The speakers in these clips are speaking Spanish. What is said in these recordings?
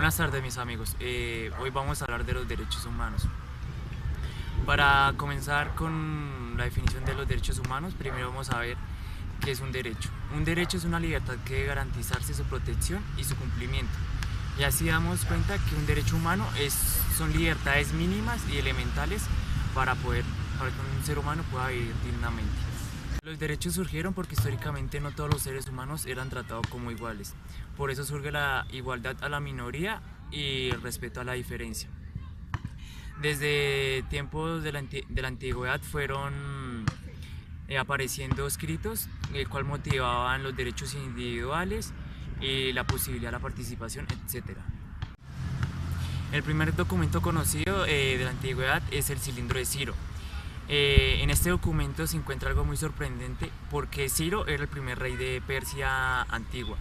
Buenas tardes mis amigos, hoy vamos a hablar de los derechos humanos. Para comenzar con la definición de los derechos humanos, primero vamos a ver qué es un derecho. Un derecho es una libertad que debe garantizarse su protección y su cumplimiento. Y así damos cuenta que un derecho humano son libertades mínimas y elementales para que un ser humano pueda vivir dignamente. Los derechos surgieron porque históricamente no todos los seres humanos eran tratados como iguales. Por eso surge la igualdad a la minoría y el respeto a la diferencia. Desde tiempos de la antigüedad fueron apareciendo escritos el cual motivaban los derechos individuales y la posibilidad de la participación, etc. El primer documento conocido de la antigüedad es el Cilindro de Ciro. En este documento se encuentra algo muy sorprendente porque Ciro era el primer rey de Persia antigua.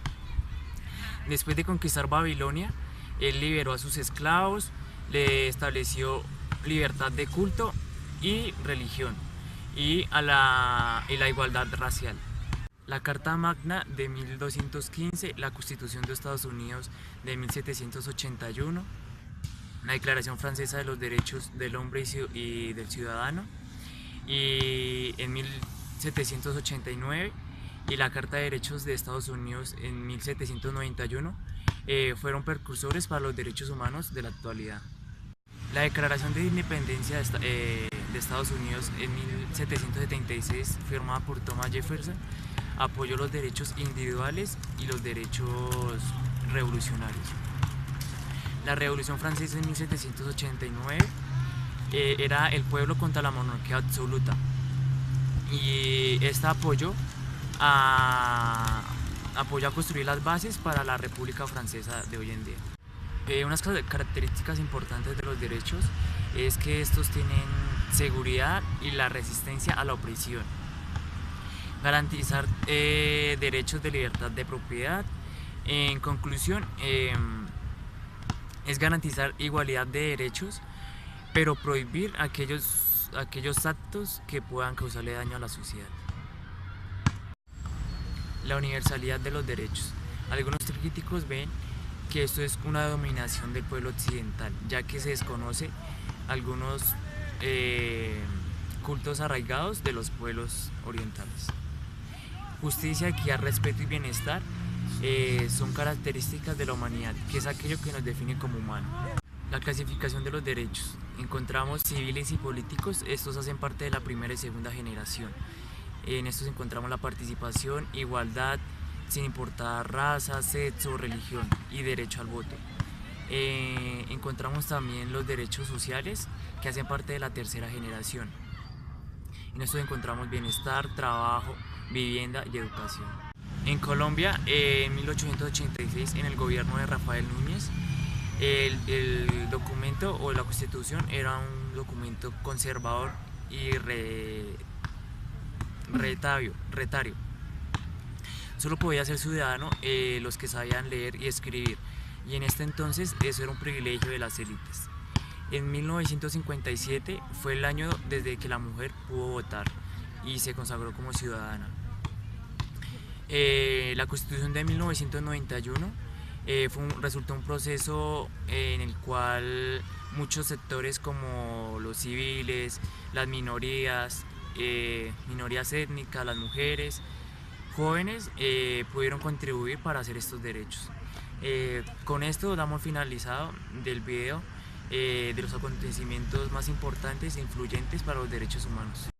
Después de conquistar Babilonia, él liberó a sus esclavos, le estableció libertad de culto y religión y la igualdad racial. La Carta Magna de 1215, la Constitución de Estados Unidos de 1781, la Declaración Francesa de los Derechos del Hombre y del Ciudadano, y en 1789 y la Carta de Derechos de Estados Unidos en 1791 fueron precursores para los derechos humanos de la actualidad. La Declaración de Independencia de Estados Unidos en 1776, firmada por Thomas Jefferson, apoyó los derechos individuales y los derechos revolucionarios. La Revolución Francesa en 1789 era el pueblo contra la monarquía absoluta, y esta apoyó a construir las bases para la República Francesa de hoy en día. Unas características importantes de los derechos es que estos tienen seguridad y la resistencia a la opresión. Garantizar derechos de libertad de propiedad. En conclusión, es garantizar igualdad de derechos, pero prohibir aquellos actos que puedan causarle daño a la sociedad. La universalidad de los derechos. Algunos críticos ven que esto es una dominación del pueblo occidental, ya que se desconoce algunos cultos arraigados de los pueblos orientales. Justicia, equidad, respeto y bienestar son características de la humanidad, que es aquello que nos define como humanos. La clasificación de los derechos. Encontramos civiles y políticos, estos hacen parte de la primera y segunda generación. En estos encontramos la participación, igualdad, sin importar raza, sexo, religión, y derecho al voto. Encontramos también los derechos sociales, que hacen parte de la tercera generación. En estos encontramos bienestar, trabajo, vivienda y educación. En Colombia, en 1886, en el gobierno de Rafael Núñez, el documento o la Constitución era un documento conservador y retario. Solo podía ser ciudadano los que sabían leer y escribir, y en este entonces eso era un privilegio de las élites. En 1957 fue el año desde que la mujer pudo votar y se consagró como ciudadana. La Constitución de 1991 resultó un proceso en el cual muchos sectores como los civiles, las minorías étnicas, las mujeres, jóvenes pudieron contribuir para hacer estos derechos. Con esto damos finalizado del video de los acontecimientos más importantes e influyentes para los derechos humanos.